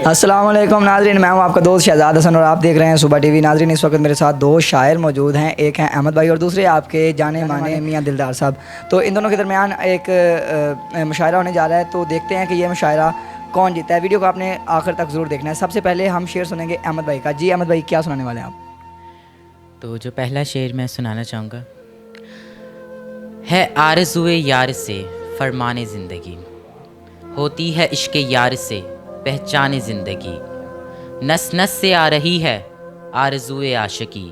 अस्सलाम वालेकुम नाज़रीन, मैं हूं आपका दोस्त शहजाद हसन और आप देख रहे हैं सुबह टीवी। नाज़रीन, इस वक्त मेरे साथ दो शायर मौजूद हैं, एक हैं अहमद भाई और दूसरे आपके जाने माने मियां दिलदार साहब। तो इन दोनों के दरमियान एक मुशायरा होने जा रहा है, तो देखते हैं कि ये मुशायरा कौन जीता है। वीडियो को आपने आखिर तक ज़रूर देखना है। सबसे पहले हम शेर सुनेंगे अहमद भाई का। जी अहमद भाई, क्या सुनाने वाले हैं आप? तो जो पहला शेर मैं सुनाना चाहूँगा है, आरज़ुए यार से फरमाने ज़िंदगी, होती है इश्क यार से पहचाने ज़िंदगी, नस नस से आ रही है आरज़ुए आशिकी,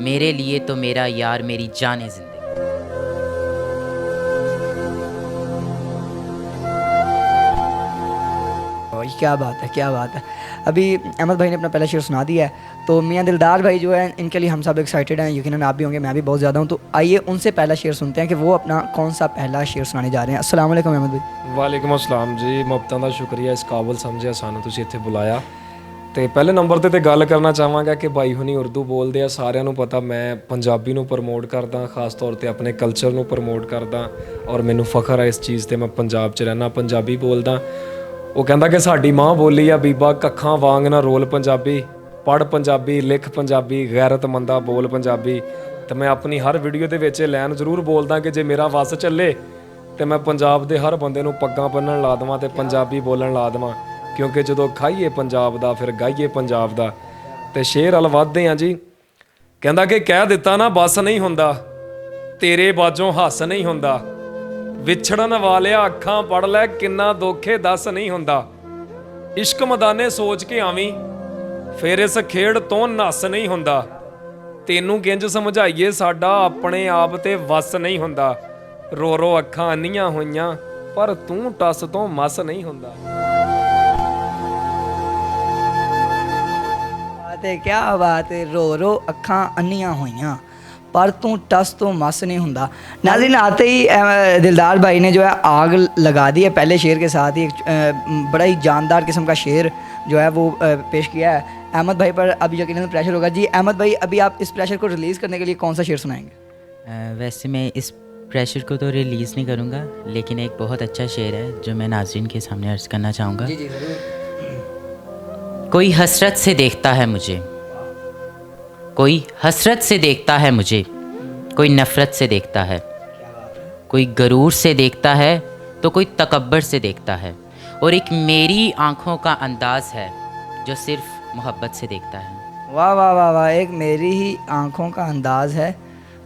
मेरे लिए तो मेरा यार मेरी जाने ज़िंदगी। क्या बात है, क्या बात है। अभी अहमद भाई ने अपना पहला शेर सुना दिया है, तो मियां दिलदार भाई जो है इनके लिए हम सब एक्साइटेड हैं। यकीनन आप भी होंगे, मैं भी बहुत ज़्यादा हूं। तो आइए उनसे पहला शेर सुनते हैं कि वो अपना कौन सा पहला शेर सुनाने जा रहे हैं। अस्सलाम वालेकुम अहमद भाई। वालेकुम अस्सलाम जी, मुफ्तां दा शुक्रिया इस काबल समझिਆ ਸਾਨੂੰ ਤੁਸੀਂ ਇੱਥੇ ਬੁਲਾਇਆ। ਤੇ ਪਹਿਲੇ ਨੰਬਰ ਤੇ ਗੱਲ ਕਰਨਾ ਚਾਹਾਂਗਾ ਕਿ ਭਾਈ ਹੁਣੀ ਉਰਦੂ ਬੋਲਦੇ ਆ, ਸਾਰਿਆਂ ਨੂੰ ਪਤਾ ਮੈਂ ਪੰਜਾਬੀ ਨੂੰ ਪ੍ਰਮੋਟ ਕਰਦਾ, ਖਾਸ ਤੌਰ ਤੇ ਆਪਣੇ ਕਲਚਰ ਨੂੰ ਪ੍ਰਮੋਟ ਕਰਦਾ ਔਰ ਮੈਨੂੰ ਫਖਰ ਹੈ ਇਸ ਚੀਜ਼ ਤੇ। ਮੈਂ ਪੰਜਾਬ 'ਚ ਰਹਿਣਾ, ਪੰਜਾਬੀ ਬੋਲਦਾ। ਉਹ ਕਹਿੰਦਾ ਕਿ ਸਾਡੀ ਮਾਂ ਬੋਲੀ ਆ ਬੀਬਾ, ਕੱਖਾਂ ਵਾਂਗ ਨਾ ਰੋਲ ਪੰਜਾਬੀ, ਪੜ੍ਹ ਪੰਜਾਬੀ, ਲਿਖ ਪੰਜਾਬੀ, ਗੈਰਤਮੰਦਾ ਬੋਲ ਪੰਜਾਬੀ। ਤੇ ਮੈਂ ਆਪਣੀ ਹਰ ਵੀਡੀਓ ਦੇ ਵਿੱਚ ਇਹ ਲਾਈਨ ਜ਼ਰੂਰ ਬੋਲਦਾ ਕਿ ਜੇ ਮੇਰਾ ਵੱਸ ਚੱਲੇ ਤੇ ਮੈਂ ਪੰਜਾਬ ਦੇ ਹਰ ਬੰਦੇ ਨੂੰ ਪੱਗਾਂ ਬੰਨਣ ਲਾ ਦੇਵਾਂ ਤੇ ਪੰਜਾਬੀ ਬੋਲਣ ਲਾ ਦੇਵਾਂ, ਕਿਉਂਕਿ ਜਦੋਂ ਖਾਈਏ ਪੰਜਾਬ ਦਾ ਫਿਰ ਗਾਈਏ ਪੰਜਾਬ ਦਾ। ਤੇ ਸ਼ੇਰ ਵੱਲ ਵੱਧਦੇ ਆ ਜੀ। ਕਹਿੰਦਾ ਕਿ ਕਹਿ ਦਿੱਤਾ ਨਾ ਬਸ ਨਹੀਂ ਹੁੰਦਾ, ਤੇਰੇ ਬਾਝੋਂ ਹੱਸ ਨਹੀਂ ਹੁੰਦਾ, ਵਿਛੜਨ ਵਾਲਿਆ ਅੱਖਾਂ ਪੜ ਲੈ ਕਿੰਨਾ ਦੁੱਖੇ ਦੱਸ ਨਹੀਂ ਹੁੰਦਾ, ਇਸ਼ਕ ਮਦਾਨੇ ਸੋਚ ਕੇ ਆਵੀਂ ਫਿਰ ਇਸ ਖੇਡ ਤੋਂ ਨੱਸ ਨਹੀਂ ਹੁੰਦਾ, ਤੈਨੂੰ ਕਿੰਜ ਸਮਝਾਈਏ ਸਾਡਾ ਆਪਣੇ ਆਪ ਤੇ ਵਸ ਨਹੀਂ ਹੁੰਦਾ, ਰੋ ਰੋ ਅੱਖਾਂ ਅੰਨੀਆਂ ਹੋਈਆਂ ਪਰ ਤੂੰ ਟੱਸ ਤੋਂ ਮਸ ਨਹੀਂ ਹੁੰਦਾ। क्या बात है, रो रो अखा अन्नियाँ हुईयाँ पर तू टस तो मस नहीं हुंदा। नाज़रीन, आते ही दिलदार भाई ने जो है आग लगा दी है पहले शेर के साथ ही। एक बड़ा ही जानदार किस्म का शेर जो है वो पेश किया है। अहमद भाई पर अब यकीनन प्रेशर होगा। जी अहमद भाई, अभी आप इस प्रेशर को रिलीज़ करने के लिए कौन सा शेर सुनाएंगे? वैसे मैं इस प्रेशर को तो रिलीज़ नहीं करूँगा, लेकिन एक बहुत अच्छा शेर है जो मैं नाज़रीन के सामने अर्ज़ करना चाहूँगा। जी जी ज़रूर। कोई हसरत से देखता है मुझे, कोई हसरत से देखता है मुझे, कोई नफ़रत से देखता है, कोई गरूर से देखता है तो कोई तकब्बर से देखता है, और एक मेरी आँखों का अंदाज़ है जो सिर्फ मोहब्बत से देखता है। वाह वाह वाह वाह, एक मेरी ही आँखों का अंदाज़ है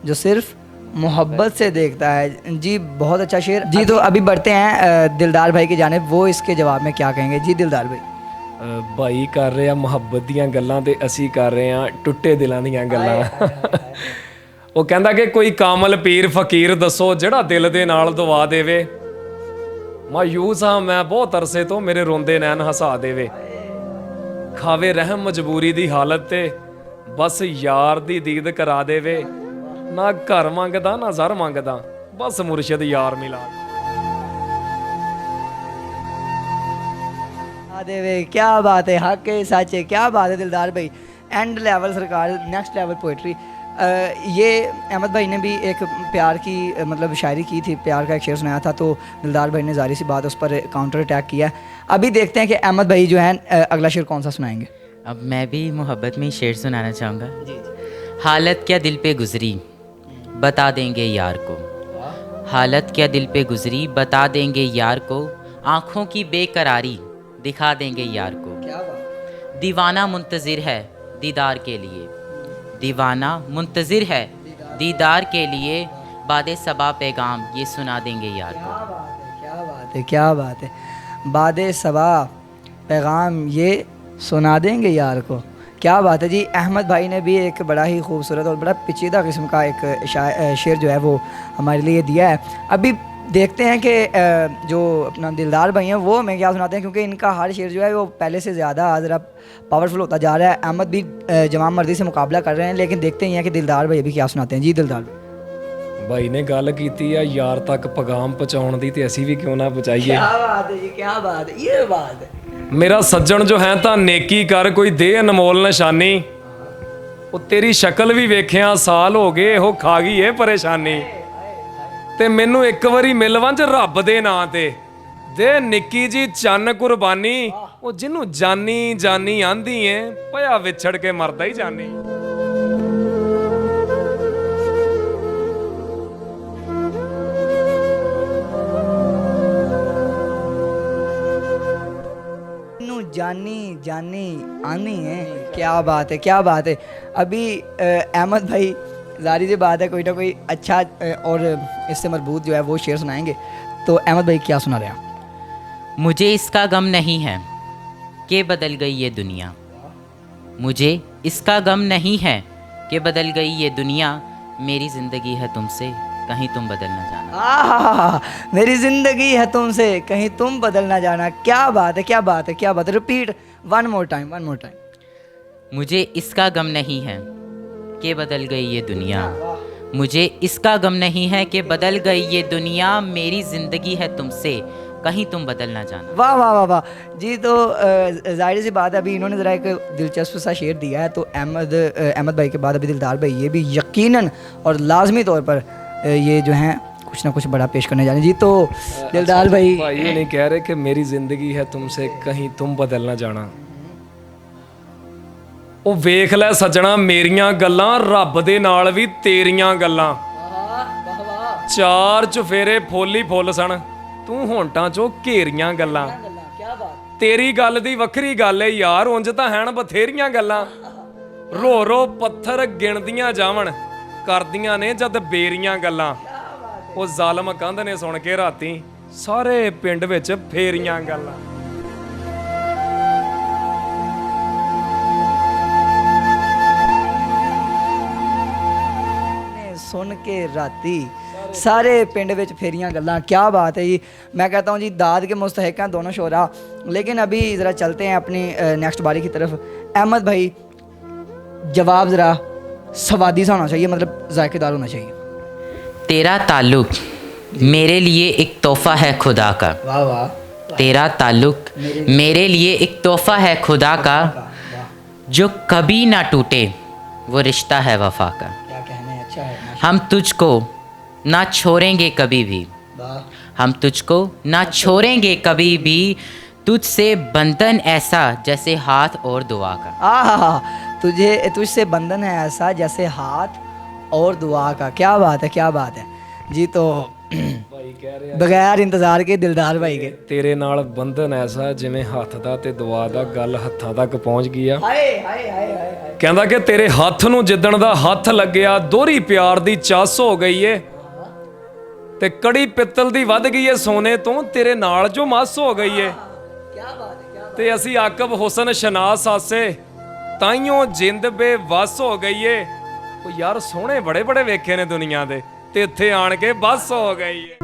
जो सिर्फ मोहब्बत से देखता है। जी बहुत अच्छा शेर। जी तो अभी बढ़ते हैं दिलदार भाई की जानिब, वो इसके जवाब में क्या कहेंगे। जी दिलदार भाई। ਭਾਈ ਕਰ ਰਹੇ ਆ ਮੁਹੱਬਤ ਦੀਆਂ ਗੱਲਾਂ ਤੇ ਅਸੀਂ ਕਰ ਰਹੇ ਆ ਟੁੱਟੇ ਦਿਲਾਂ ਦੀਆਂ ਗੱਲਾਂ। ਉਹ ਕਹਿੰਦਾ ਕਿ ਕੋਈ ਕਾਮਲ ਪੀਰ ਫਕੀਰ ਦੱਸੋ ਜਿਹੜਾ ਦਿਲ ਦੇ ਨਾਲ ਦਵਾ ਦੇਵੇ, ਮਾਯੂਸ ਹਾਂ ਮੈਂ ਬਹੁਤ ਅਰਸੇ ਤੋਂ ਮੇਰੇ ਰੋਂਦੇ ਨੈਣ ਹਸਾ ਦੇਵੇ, ਖਾਵੇ ਰਹਿਮ ਮਜਬੂਰੀ ਦੀ ਹਾਲਤ ਤੇ ਬਸ ਯਾਰ ਦੀ ਦੀਦ ਕਰਾ ਦੇਵੇ, ਨਾ ਘਰ ਮੰਗਦਾ ਨਾ ਜ਼ਰ ਮੰਗਦਾ ਬਸ ਮੁਰਸ਼ਿਦ ਯਾਰ ਮਿਲਾ देवे। क्या बात है, हक है, सच है, क्या बात है दिलदार भाई। एंड लेवल सरकार, नेक्स्ट लेवल पोइट्री। ये अहमद भाई ने भी एक प्यार की मतलब शायरी की थी, प्यार का एक शेर सुनाया था, तो दिलदार भाई ने ज़ाहिर सी बात उस पर काउंटर अटैक किया। अभी देखते हैं कि अहमद भाई जो है अगला शेर कौन सा सुनाएंगे। अब मैं भी मोहब्बत में शेर सुनाना चाहूँगा। हालत क्या दिल पे गुजरी बता देंगे यार को, हालत क्या दिल पे गुजरी बता देंगे यार को, आँखों की बेकरारी दिखा देंगे यार को, क्या बात। दीवाना मुंतज़िर है दीदार के लिए, दीवाना मुंतज़िर है दीदार के लिए, बादे सबा पैगाम ये सुना देंगे यार को। क्या बात है, क्या बात है। बादे सबा पैगाम ये सुना देंगे यार को, क्या बात है। जी अहमद भाई ने भी एक बड़ा ही खूबसूरत और बड़ा पेचीदा किस्म का एक शेर जो है वो हमारे लिए दिया है। अभी देखते हैं कि जो अपना दिलदार भाई हैं वो हमें क्या सुनाते हैं, क्योंकि इनका हर शेर जो है वो पहले से ज़्यादा ज़रा पावरफुल होता जा रहा है। अहमद भी जमाम मर्दी से मुकाबला कर रहे हैं, लेकिन देखते ही हैं कि दिलदार भाई अभी क्या सुनाते हैं। जी दिलदार भाई। भाई ने गल कीती है यार तक पैगाम पहुँचाने दी, ते असी भी क्यों ना पहुँचाइए। क्या बात है जी, क्या बात है, ये बात है। मेरा सज्जन जो है तां नेकी कर कोई दे अनमोल निशानी, वो तेरी शक्ल भी वेखिया साल हो गए हो खा गई है परेशानी, ਤੇ ਮੈਨੂੰ ਇੱਕ ਵਾਰੀ ਮਿਲ ਵੰਜ ਰੱਬ ਦੇ ਨਾਂ ਤੇ ਦੇ ਨਿੱਕੀ ਜੀ ਚੰਨ ਕੁਰਬਾਨੀ, ਉਹ ਜਿਹਨੂੰ ਜਾਨੀ ਜਾਨੀ ਆਂਦੀ ਏ ਪਿਆ ਵਿਛੜ ਕੇ ਮਰਦਾ ਹੀ ਜਾਨੀ। जानी जानी आनी है। क्या बात है, क्या बात है। अभी अहमद भाई ज़ाहिर सी बात है कोई ना कोई अच्छा और इससे मजबूत जो है वो शेर सुनाएंगे। तो अहमद भाई क्या सुना रहे हैं? मुझे इसका गम नहीं है कि बदल गई ये दुनिया, मुझे इसका गम नहीं है कि बदल गई ये दुनिया, मेरी ज़िंदगी है तुमसे कहीं तुम बदल ना जाना। मेरी ज़िंदगी है तुमसे कहीं तुम बदल ना जाना। क्या बात है, क्या बात है, क्या बात है। Repeat one more time, one more time. मुझे इसका गम नहीं है कि बदल गई ये दुनिया, मुझे इसका गम नहीं है कि बदल गई ये दुनिया, मेरी ज़िंदगी है तुमसे कहीं तुम बदल ना जाना। वाह वाह वाह वाह जी। तो जाहिर सी बात है अभी इन्होंने ज़रा एक दिलचस्प सा शेर दिया है। तो अहमद भाई के बाद अभी दिलदार भाई ये भी यकीनन और लाजमी तौर पर ये जो हैं कुछ ना कुछ बड़ा पेश करने जा रहे हैं जी। तो दिलदार भाई ये नहीं कह रहे कि मेरी जिंदगी है तुमसे कहीं तुम बदल ना जाना। ਉਹ ਵੇਖ ਲੈ ਸੱਜਣਾ ਮੇਰੀਆਂ ਗੱਲਾਂ ਰੱਬ ਦੇ ਨਾਲ ਵੀ ਤੇਰੀਆਂ ਗੱਲਾਂ, ਚਾਰ ਚੁਫੇਰੇ ਫੁੱਲ ਹੀ ਫੁੱਲ ਸਨ, ਤੂੰ ਹੋਂਟਾਂ ਚੋਂ ਘੇਰੀਆਂ ਗੱਲਾਂ। ਤੇਰੀ ਗੱਲ ਦੀ ਵੱਖਰੀ ਗੱਲ ਏ ਯਾਰ, ਉਂਝ ਤਾਂ ਹੈਣ ਬਥੇਰੀਆਂ ਗੱਲਾਂ, ਰੋ ਰੋ ਪੱਥਰ ਗਿਣਦੀਆਂ ਜਾਵਣ, ਕਰਦੀਆਂ ਨੇ ਜਦ ਬੇਰੀਆਂ ਗੱਲਾਂ। ਉਹ ਜ਼ਾਲਮ ਕੰਧ ਨੇ ਸੁਣ ਕੇ ਰਾਤੀ ਸਾਰੇ ਪਿੰਡ ਵਿੱਚ ਫੇਰੀਆਂ ਗੱਲਾਂ। सुन के राती सारे पिंड विच फेरियां गल्लां। क्या बात है जी। मैं कहता हूँ जी दाद के मुस्तहिक हैं दोनों शोरा। लेकिन अभी ज़रा चलते हैं अपनी नेक्स्ट बारी की तरफ। अहमद भाई जवाब ज़रा सवादी सा होना चाहिए, मतलब जायकेदार होना चाहिए। तेरा ताल्लुक मेरे लिए एक तोहफ़ा है खुदा का, वाह वाह। तेरा ताल्लुक मेरे लिए एक तोहफ़ा है खुदा का, जो कभी ना टूटे वो रिश्ता है वफा का। क्या कहने, अच्छा है। हम तुझको ना छोड़ेंगे कभी भी, हम तुझको ना छोड़ेंगे कभी भी, तुझसे बंधन ऐसा जैसे हाथ और दुआ का। तुझे तुझसे बंधन है ऐसा जैसे हाथ और दुआ का। क्या बात है, क्या बात है जी। तो बगैर इंतजार के दिलदार भाई के ਤੇਰੇ ਨਾਲ ਬੰਧਨ ਐਸਾ ਜਿਵੇਂ ਹੱਥ ਦਾ ਤੇ ਦੁਆ ਦਾ, ਗੱਲ ਹੱਥਾਂ ਤੱਕ ਪਹੁੰਚ ਗਈ ਆ। ਹਾਏ ਹਾਏ ਹਾਏ ਹਾਏ। ਕਹਿੰਦਾ ਕਿ ਤੇਰੇ ਹੱਥ ਨੂੰ ਜਿੱਦਣ ਦਾ ਹੱਥ ਲੱਗਿਆ ਦੋਹਰੀ ਪਿਆਰ ਦੀ ਚਾਸ ਹੋ ਗਈ ਏ, ਤੇ ਕੜੀ ਪਿੱਤਲ ਦੀ ਵੱਧ ਗਈ ਏ ਸੋਨੇ ਤੋਂ, ਤੇਰੇ ਨਾਲ ਜੋ ਮਸ ਹੋ ਗਈ ਏ। ਤੇ ਅਸੀਂ ਆਕਬ ਹੁਸਨ ਸ਼ਨਾਸ ਆਸੇ ਤਾਈਓ ਜਿੰਦ ਬੇਵਸ ਹੋ ਗਈ ਏ। ਉਹ ਯਾਰ ਸੋਹਣੇ ਬੜੇ ਬੜੇ ਵੇਖੇ ਨੇ ਦੁਨੀਆ ਦੇ, ਤੇ ਇੱਥੇ ਆਣ ਕੇ ਬਸ ਹੋ ਗਈ ਏ।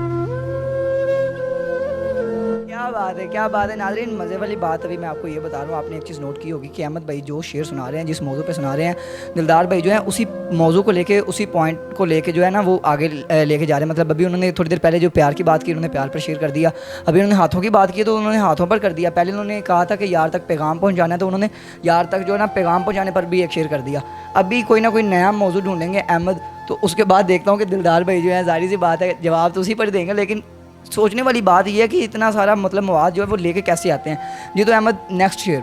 क्या बात है, क्या बात है। नाज़रीन मज़े वाली बात अभी मैं आपको ये बता रहा हूँ, आपने एक चीज़ नोट की होगी कि अहमद भाई जो शेर सुना रहे हैं, जिस मौजू पे सुना रहे हैं, दिलदार भाई जो है उसी मौजू को लेके, उसी पॉइंट को लेके जो है ना वो आगे लेके जा रहे हैं। मतलब अभी उन्होंने थोड़ी देर पहले जो प्यार की बात की, उन्होंने प्यार पर शेर कर दिया। अभी उन्होंने हाथों की बात की तो उन्होंने हाथों पर कर दिया। पहले उन्होंने कहा था कि यार तक पैगाम पहुँचाना है, तो उन्होंने यार तक जो है ना पैगाम पहुँचाने पर भी एक शेर कर दिया। अभी कोई ना कोई नया मौजू ढूंढेंगे अहमद, तो उसके बाद देखता हूँ कि दिलदार भाई जो है जाहिर सी बात है जवाब तो उसी पर देंगे। लेकिन सोचने वाली बात यह है कि इतना सारा मतलब मवाद जो है वो लेके कैसे आते हैं जी। तो अहमद नेक्स्ट शेर।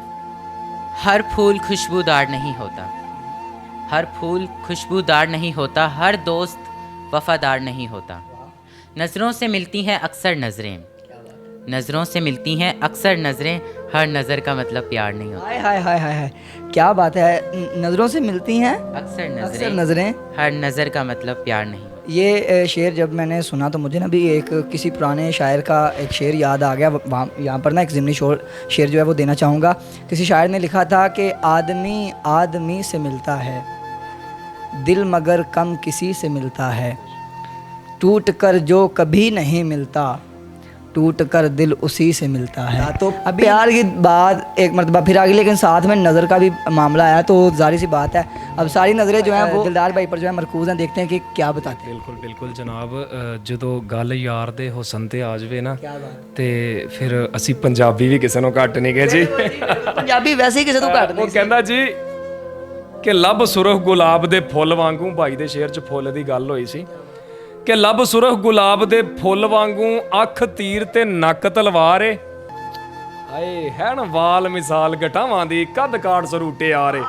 हर फूल खुशबूदार नहीं होता, हर फूल खुशबूदार नहीं होता, हर दोस्त वफादार नहीं होता, नज़रों से मिलती हैं अक्सर नज़रें, नज़रों से मिलती हैं अक्सर नज़रें, हर नज़र का मतलब प्यार नहीं होता। हाय हाय हाय हाय हाय। क्या बात है। नज़रों से मिलती हैं अक्सर नज़रें, हर नज़र का मतलब प्यार नहीं होता। ये शेर जब मैंने सुना तो मुझे ना भी एक किसी पुराने शायर का एक शेर याद आ गया। वहाँ यहाँ पर ना एक ज़िमनी शेर जो है वो देना चाहूँगा। किसी शायर ने लिखा था कि आदमी आदमी से मिलता है, दिल मगर कम किसी से मिलता है, टूट कर जो कभी नहीं मिलता, टूट कर दिल उसी से मिलता है। तो अब प्यार की बात एक मरतबा फिर आ गई, लेकिन साथ में नज़र का भी मामला आया। तो जाहिर सी बात है अब सारी नज़रें जो हैं वो दिलदार भाई पर जो है मरकूज़ हैं। देखते हैं कि क्या बताते हैं। ਬਿਲਕੁਲ ਬਿਲਕੁਲ ਜਨਾਬ, ਜਦੋਂ ਗੱਲ ਯਾਰ ਦੇ ਹੁਸਨ ਤੇ ਆ ਜਾਵੇ ਨਾ ਤੇ ਫਿਰ ਅਸੀਂ ਪੰਜਾਬੀ ਵੀ ਕਿਸੇ ਨੂੰ ਘੱਟ ਨਹੀਂ ਗਏ ਜੀ। ਪੰਜਾਬੀ ਵੈਸੇ ਹੀ ਕਿਸੇ ਤੋਂ ਘੱਟ ਉਹ ਨਹੀਂ। ਕਹਿੰਦਾ ਜੀ ਕਿ ਲੱਭ ਸੁਰਖ ਗੁਲਾਬ ਦੇ ਫੁੱਲ ਵਾਂਗੂ, ਭਾਈ ਦੇ ਸ਼ੇਰ 'ਚ ਫੁੱਲ ਦੀ ਗੱਲ ਹੋਈ ਸੀ ਕਿ ਲੱਭ ਸੁਰਖ ਗੁਲਾਬ ਦੇ ਫੁੱਲ ਵਾਂਗੂ, ਅੱਖ ਤੀਰ ਤੇ ਨੱਕ ਤਲਵਾਰ ਏ, ਹਾਏ ਹੈਣ ਵਾਲ ਮਿਸਾਲ ਗਠਾਵਾਂ ਦੀ ਕੱਦ ਕਾੜ ਸਰੂਟੇ ਆਰੇ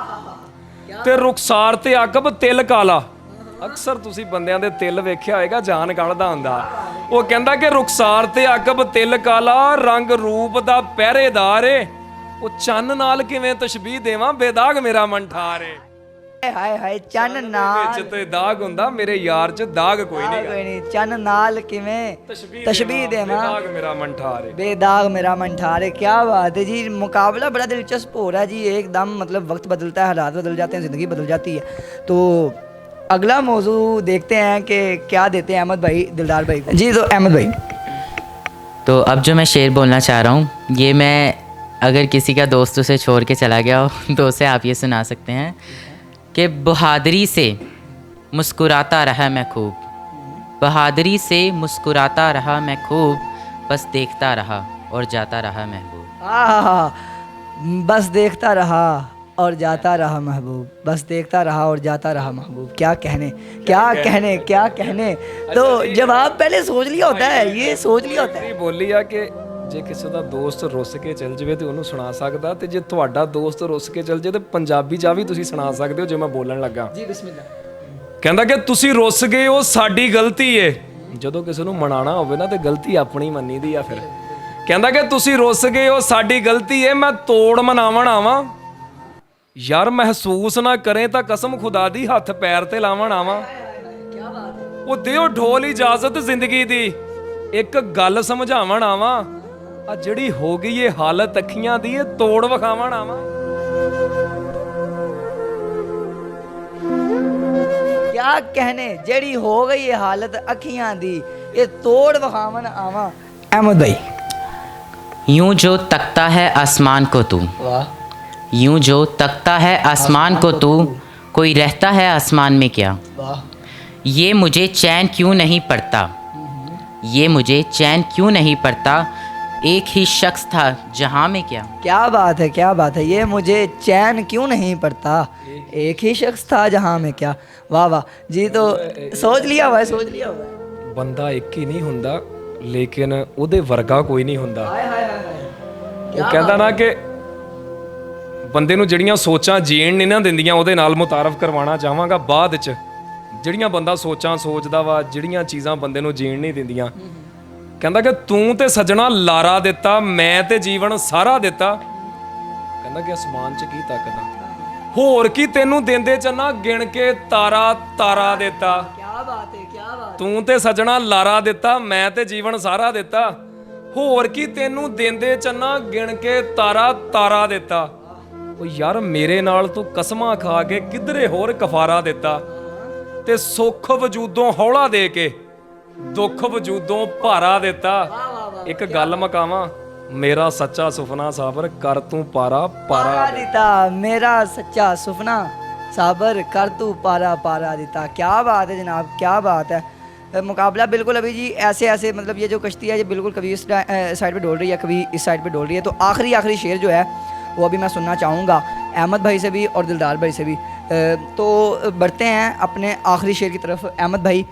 ਤੇ ਰੁਖਸਾਰ ਤੇ ਅਕਬ ਤਿਲ ਕਾਲਾ। ਅਕਸਰ ਤੁਸੀਂ ਬੰਦਿਆਂ ਦੇ ਤਿਲ ਵੇਖਿਆ ਹੋਏਗਾ, ਜਾਨ ਕੱਢਦਾ ਹੁੰਦਾ। ਉਹ ਕਹਿੰਦਾ ਕਿ ਰੁਖਸਾਰ ਤੇ ਅਕਬ ਤਿਲ ਕਾਲਾ, ਰੰਗ ਰੂਪ ਦਾ ਪਹਿਰੇਦਾਰ ਏ। ਉਹ ਚੰਨ ਨਾਲ ਕਿਵੇਂ ਤਸ਼ਬੀਹ ਦੇਵਾਂ, ਬੇਦਾਗ ਮੇਰਾ ਮਨ ਠਾਰ ਏ। ਹਾਏ ਹਾਏ ਚੰਨ ਨਾਲ ਵਿੱਚ ਤੇ ਦਾਗ ਹੁੰਦਾ, ਮੇਰੇ ਯਾਰ 'ਚ ਦਾਗ ਕੋਈ ਨਹੀਂ। ਕੋਈ ਨਹੀਂ, ਚੰਨ ਨਾਲ ਕਿਵੇਂ ਤਸ਼ਬੀਹ ਦੇਵਾਂ, ਬੇਦਾਗ ਮੇਰਾ ਮਨ ਠਾਰ ਏ। बेदाग मेरा मन ठारे। क्या बात है जी, मुकाबला बड़ा दिलचस्प हो रहा है जी। एकदम मतलब वक्त बदलता है, हालात बदल जाते हैं, ज़िंदगी बदल जाती है। तो अगला मौजू देखते हैं कि क्या देते हैं अहमद भाई दिलदार भाई को। जी तो अहमद भाई, तो अब जो मैं शेर बोलना चाह रहा हूँ, ये मैं अगर किसी का दोस्त उसे छोड़ के चला गया हो तो उसे आप ये सुना सकते हैं कि बहादुरी से मुस्कुराता रहा मैं खूब, बहादुरी से मुस्कुराता रहा मैं खूब, बस देखता रहा और जाता रहा महबूब। बस देखता रहा और जाता रहा महबूब, बस देखता रहा और जाता रहा महबूब। क्या कहने, क्या कहने, क्या कहने। तो जवाब पहले सोच लिया होता है, ये सोच लिया होता है। ਇਹ ਬੋਲੀ ਆ ਕਿ ਜੇ ਕਿਸੇ ਦਾ ਦੋਸਤ ਰੁੱਸ ਕੇ ਚੱਲ ਜਾਵੇ ਤੇ ਉਹਨੂੰ ਸੁਣਾ ਸਕਦਾ, ਤੇ ਜੇ ਤੁਹਾਡਾ ਦੋਸਤ ਰੁੱਸ ਕੇ ਚੱਲ ਜਾਵੇ ਤੇ ਪੰਜਾਬੀ ਚ ਵੀ ਤੁਸੀਂ ਸੁਣਾ ਸਕਦੇ ਹੋ ਜੇ ਮੈਂ ਬੋਲਣ ਲੱਗਾ। जी बिस्मिल्लाह। ਕਹਿੰਦਾ ਕਿ ਤੁਸੀਂ ਰੁੱਸ ਗਏ ਉਹ ਸਾਡੀ ਗਲਤੀ ਏ। ਜਦੋਂ ਕਿਸੇ ਨੂੰ ਮਨਾਉਣਾ ਹੋਵੇ ਨਾ ਤੇ ਗਲਤੀ ਆਪਣੀ ਮੰਨੀ ਦੀ ਆ ਫਿਰ। ਕਹਿੰਦਾ ਕਿ ਤੁਸੀਂ ਰੁੱਸ ਗਏ ਉਹ ਸਾਡੀ ਗਲਤੀ ਏ, ਮੈਂ ਤੋੜ ਮਨਾਵਣ ਆਵਾਂ ਯਾਰ, ਮਹਿਸੂਸ ਨਾ ਕਰੇ ਤਾਂ ਕਸਮ ਖੁਦਾ ਦੀ ਹੱਥ ਪੈਰ ਤੇ ਲਾਵਣ ਆਵਾਂ। ਉਹ ਦਿਓ ਢੋਲ ਇਜਾਜ਼ਤ ਜ਼ਿੰਦਗੀ ਦੀ, ਇੱਕ ਗੱਲ ਸਮਝਾਵਣ ਆਵਾਂ, ਆ ਜਿਹੜੀ ਹੋ ਗਈ ਏ ਹਾਲਤ ਅੱਖੀਆਂ ਦੀ, ਇਹ ਤੋੜ ਵਿਖਾਵਣ ਆਵਾਂ। क्या कहने, जेड़ी हो गई है हालत अखियां दी, ये तोड़ वखावन आवा। अहमद भाई। यूं जो तकता है आसमान को तू, वाह यूं जो तकता है आसमान को तू, कोई रहता है आसमान में क्या, वाह। ये मुझे चैन क्यों नहीं पड़ता, ये मुझे चैन क्यों नहीं पड़ता, एक ही शख्स था जहां में क्या। क्या बात है, क्या बात है। ये मुझे चैन क्यों नहीं पड़ता, एक ही शख्स था जहाँ में क्या। वाह वाह जी। तो सोच लिया हुआ है, सोच लिया हुआ है। ਬੰਦਾ ਇੱਕ ਹੀ ਨਹੀਂ ਹੁੰਦਾ, ਲੇਕਿਨ ਉਹਦੇ ਵਰਗਾ ਕੋਈ ਨਹੀਂ ਹੁੰਦਾ। ਉਹ ਕਹਿੰਦਾ ਨਾ ਕਿ ਬੰਦੇ ਨੂੰ ਜਿਹੜੀਆਂ ਸੋਚਾਂ ਜੀਣ ਨਹੀਂ ਨਾ ਦਿੰਦੀਆਂ, ਉਹਦੇ ਨਾਲ ਮੁਤਾਰਫ ਕਰਵਾਉਣਾ ਚਾਹਾਂਗਾ ਬਾਅਦ 'ਚ। ਜਿਹੜੀਆਂ ਬੰਦਾ ਸੋਚਾਂ ਸੋਚਦਾ ਵਾ, ਜਿਹੜੀਆਂ ਚੀਜ਼ਾਂ ਬੰਦੇ ਨੂੰ ਜੀਣ ਨਹੀਂ ਦਿੰਦੀਆਂ। ਕਹਿੰਦਾ ਕਿ ਤੂੰ ਤੇ ਸੱਜਣਾ ਲਾਰਾ ਦਿੱਤਾ, ਮੈਂ ਤੇ ਜੀਵਨ ਸਾਰਾ ਦਿੱਤਾ। ਕਹਿੰਦਾ ਕਿ ਅਸਮਾਨ 'ਚ ਕੀ ਤੱਕਦਾ, ਹੋਰ ਕੀ ਤੈਨੂੰ ਦਿੰਦੇ ਚੰਨਾ, ਗਿਣ ਕੇ ਤਾਰਾ ਤਾਰਾ ਦਿੱਤਾ। क्या बात है, क्या बात। ਤੂੰ ਤੇ ਸੱਜਣਾ ਲਾਰਾ ਦਿੱਤਾ, ਮੈਂ ਤੇ ਜੀਵਨ ਸਾਰਾ ਦਿੱਤਾ। ਹੋਰ ਕੀ ਤੈਨੂੰ ਦਿੰਦੇ ਚੰਨਾ, ਗਿਣ ਕੇ ਤਾਰਾ ਤਾਰਾ ਦਿੱਤਾ। ਉਹ ਯਾਰ ਮੇਰੇ ਨਾਲ ਤੂੰ ਕਸਮਾਂ ਖਾ ਕੇ ਕਿਧਰੇ ਹੋਰ ਕਫਾਰਾ ਦਿੱਤਾ, ਤੇ ਸੁੱਖ ਵਜੂਦੋਂ ਹੌਲਾ ਦੇ ਕੇ ਦੁੱਖ ਵਜੂਦੋਂ ਭਾਰਾ ਦਿੱਤਾ। ਇੱਕ ਗੱਲ ਮਕਾਵਾਂ, ਮੇਰਾ ਸੱਚਾ ਸੁਪਨਾ ਸਾਬਰ ਕਰ ਤੂੰ ਪਾਰਾ ਪਾਰਾ। पारा दिता मेरा सच्चा सुपना, साबर कर तू पारा पारा दिता। क्या बात है जनाब, क्या बात है। मुकाबला बिल्कुल अभी जी ऐसे ऐसे, मतलब ये जो कश्ती है ये बिल्कुल कभी इस साइड पे डोल रही है, कभी इस साइड पे डोल रही है। तो आखिरी शेर जो है वो अभी मैं सुनना चाहूँगा अहमद भाई से भी और दिलदार भाई से भी। तो बढ़ते हैं अपने आखिरी शेर की तरफ। अहमद भाई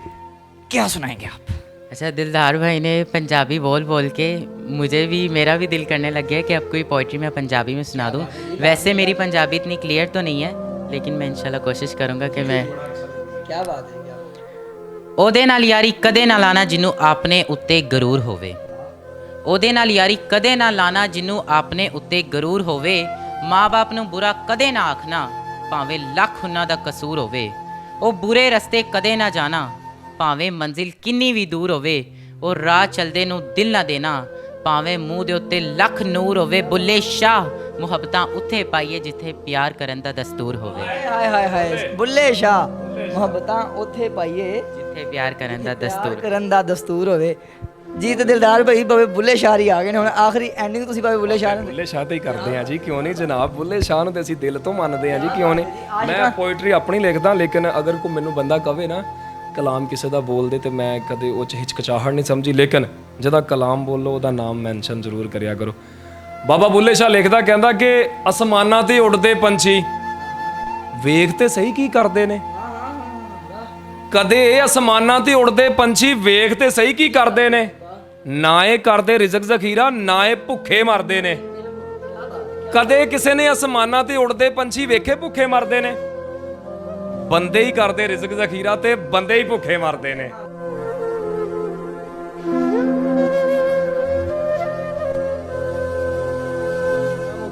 क्या सुनाएंगे आप। अच्छा, दिलदार भाई ने पंजाबी बोल बोल के मुझे भी, मेरा भी दिल करने लग गया कि अब कोई पोइट्री मैं पंजाबी में सुना दूं। वैसे मेरी पंजाबी इतनी क्लियर तो नहीं है, लेकिन मैं इंशाल्लाह कोशिश करूंगा कि मैं। क्या बात है, क्या बात है। ਉਹਦੇ ਨਾਲ ਯਾਰੀ ਕਦੇ ਨਾ ਲਾਣਾ ਜਿਹਨੂੰ ਆਪਣੇ ਉੱਤੇ ਗਰੂਰ ਹੋਵੇ, ਉਹਦੇ ਨਾਲ ਯਾਰੀ ਕਦੇ ਨਾ ਲਾਣਾ ਜਿਹਨੂੰ ਆਪਣੇ ਉੱਤੇ ਗਰੂਰ ਹੋਵੇ। ਮਾਂ-ਬਾਪ ਨੂੰ ਬੁਰਾ ਕਦੇ ਨਾ ਆਖਣਾ ਭਾਵੇਂ ਲੱਖ ਉਹਨਾਂ ਦਾ ਕਸੂਰ ਹੋਵੇ। ਉਹ ਬੁਰੇ ਰਸਤੇ ਕਦੇ ਨਾ ਜਾਣਾ ਭਾਵੇਂ ਮੰਜ਼ਿਲ ਕਿੰਨੀ ਵੀ ਦੂਰ ਹੋਵੇ। ਉਹ ਰਾਹ ਚਲਦੇ ਨੂੰ ਦਿਲ ਨਾ ਦੇਣਾ ਭਾਵੇਂ ਮੂੰਹ ਦੇ ਉੱਤੇ ਲੱਖ ਨੂਰ ਹੋਵੇ। ਬੁੱਲੇ ਸ਼ਾਹ ਮੁਹੱਬਤਾਂ ਉੱਥੇ ਪਾਈਏ ਜਿੱਥੇ ਪਿਆਰ ਕਰਨ ਦਾ ਦਸਤੂਰ ਹੋਵੇ। ਹਾਏ ਹਾਏ ਹਾਏ, ਬੁੱਲੇ ਸ਼ਾਹ ਮੁਹੱਬਤਾਂ ਉੱਥੇ ਪਾਈਏ ਜਿੱਥੇ ਪਿਆਰ ਕਰਨ ਦਾ ਦਸਤੂਰ ਕਰਨ ਦਾ ਦਸਤੂਰ ਹੋਵੇ। ਜੀ ਤੇ ਦਿਲਦਾਰ ਭਾਈ ਭਾਵੇਂ ਬੁੱਲੇ ਸ਼ਾਹ ਹੀ ਆ ਗਏ ਨੇ ਹੁਣ। ਆਖਰੀ ਐਂਡਿੰਗ ਤੁਸੀਂ ਭਾਵੇਂ ਬੁੱਲੇ ਸ਼ਾਹ ਬੁੱਲੇ ਸ਼ਾਹ ਤੇ ਹੀ ਕਰਦੇ ਆ ਜੀ, ਕਿਉਂ ਨਹੀਂ ਜਨਾਬ। ਬੁੱਲੇ ਸ਼ਾਹ ਨੂੰ ਤੇ ਅਸੀਂ ਦਿਲ ਤੋਂ ਮੰਨਦੇ ਆ ਜੀ, ਕਿਉਂ ਨਹੀਂ। ਮੈਂ ਪੋਇਟਰੀ ਆਪਣੀ ਲਿਖਦਾ, ਲੇਕਿਨ ਅਗਰ ਕੋਈ ਮੈਨੂੰ ਬੰਦਾ ਕਵੇ ਨਾ ਕਲਾਮ ਕਿਸੇ ਦਾ ਬੋਲਦੇ ਤੇ ਮੈਂ ਕਦੇ ਉਹ 'ਚ ਹਿਚਕਚਾਹਟ ਨਹੀਂ ਸਮਝੀ, ਲੇਕਿਨ ਜਿਹਦਾ ਕਲਾਮ ਬੋਲੋ ਉਹਦਾ ਨਾਮ ਮੈਂਸ਼ਨ ਜ਼ਰੂਰ ਕਰਿਆ ਕਰੋ। ਬਾਬਾ ਬੁੱਲੇ ਸ਼ਾਹ ਲਿਖਦਾ, ਕਹਿੰਦਾ ਕਿ ਅਸਮਾਨਾਂ ਤੇ ਉੱਡਦੇ ਪੰਛੀ ਵੇਖ ਤੇ ਸਹੀ ਕੀ ਕਰਦੇ ਨੇ। ਕਦੇ ਅਸਮਾਨਾਂ ਤੇ ਉੱਡਦੇ ਪੰਛੀ ਵੇਖ ਤੇ ਸਹੀ ਕੀ ਕਰਦੇ ਨੇ। ਨਾ ਇਹ ਕਰਦੇ ਰਿਜ਼ਕ ਜ਼ਖੀਰਾ, ਨਾ ਇਹ ਭੁੱਖੇ ਮਰਦੇ ਨੇ। ਕਦੇ ਕਿਸੇ ਨੇ ਅਸਮਾਨਾਂ ਤੇ ਉੜਦੇ ਪੰਛੀ ਵੇਖੇ ਭੁੱਖੇ ਮਰਦੇ ਨੇ? ਬੰਦੇ ਹੀ ਕਰਦੇ ਰਿਜ਼ਕ ਜ਼ਖੀਰਾ ਤੇ ਬੰਦੇ ਹੀ ਭੁੱਖੇ ਮਰਦੇ ਨੇ।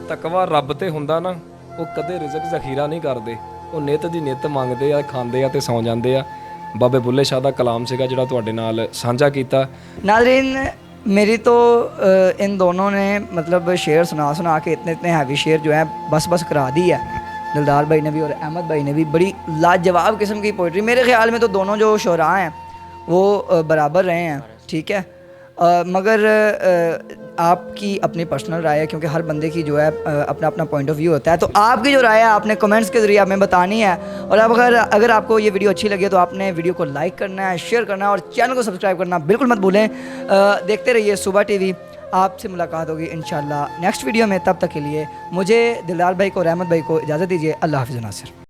ਤਕਵਾ ਰੱਬ ਤੇ ਹੁੰਦਾ ਨਾ, ਉਹ ਕਦੇ ਰਿਜ਼ਕ ਜ਼ਖੀਰਾ ਨਹੀਂ ਕਰਦੇ, ਉਹ ਨਿਤ ਦੀ ਨਿਤ ਮੰਗਦੇ ਆ, ਖਾਂਦੇ ਆ ਤੇ ਸੌਂ ਜਾਂਦੇ ਆ। ਬਾਬੇ ਬੁੱਲੇ ਸ਼ਾਹ ਦਾ ਕਲਾਮ ਸੀਗਾ ਜਿਹੜਾ ਤੁਹਾਡੇ ਨਾਲ ਸਾਂਝਾ ਕੀਤਾ। नाज़रीन मेरी तो इन दोनों ने मतलब शेर सुना सुना के इतने इतने हैवी शेर जो है बस करा दी है। दिलदार भाई ने भी और अहमद भाई ने भी बड़ी लाजवाब किस्म की पोइट्री। मेरे ख्याल में तो दोनों जो शुरा हैं वो बराबर रहे हैं, ठीक है। मगर आपकी अपनी पर्सनल राय है, क्योंकि हर बंदे की जो है अपना अपना पॉइंट ऑफ व्यू होता है। तो आपकी जो राय है आपने कमेंट्स के ज़रिए हमें बतानी है। और अब अगर आपको ये वीडियो अच्छी लगे तो आपने वीडियो को लाइक करना है, शेयर करना है और चैनल को सब्सक्राइब करना बिल्कुल मत भूलें। देखते रहिए सुबह टीवी। आपसे मुलाकात होगी इंशाल्लाह नेक्स्ट वीडियो में। तब तक के लिए मुझे, दिलदार भाई को और अहमद भाई को इजाज़त दीजिए। अल्लाह हाफ़िज़ नासिर।